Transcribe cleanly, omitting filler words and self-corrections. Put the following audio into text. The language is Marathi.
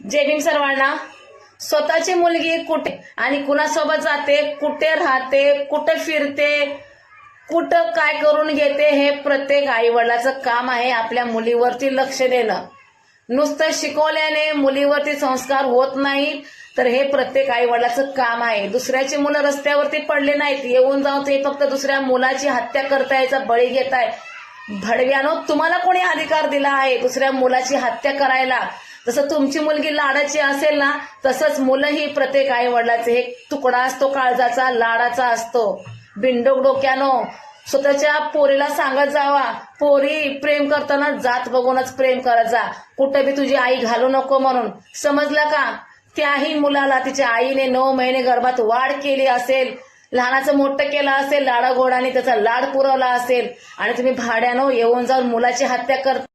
जय भीम सर्वांना. स्वतःची मुलगी कुठे आणि कुणासोबत जाते, कुठे राहते, कुठे फिरते, कुठं काय करून घेते, हे प्रत्येक आई वडिलाचं काम आहे. आपल्या मुलीवरती लक्ष देणं. नुसतं शिकवल्याने मुलीवरती संस्कार होत नाही, तर हे प्रत्येक आई वडिलाचं काम आहे. दुसऱ्याची मुलं रस्त्यावरती पडले नाहीत, येऊन जाऊन ते फक्त दुसऱ्या मुलाची हत्या करतायचा बळी घेताय. भडव्यानो, तुम्हाला कोणी अधिकार दिला आहे दुसऱ्या मुलाची हत्या करायला? जसं तुमची मुलगी लाडाची असेल ना, तसंच मुलंही प्रत्येक आई वडिलाचे एक तुकडा असतो, काळजाचा, लाडाचा असतो. बिंडोक डोक्यानो, स्वतःच्या पोरीला सांगत जावा, पोरी प्रेम करताना जात बघूनच प्रेम करत जा, कुठं बी तुझी आई घालू नको म्हणून. समजलं का? त्याही मुलाला तिच्या आईने 9 महिने गर्भात वाढ केली असेल, लहानाचं मोठं केलं असेल, लाडागोडाने त्याचा लाड पुरवला असेल, आणि तुम्ही भाड्यानो येऊन जाऊन मुलाची हत्या करता.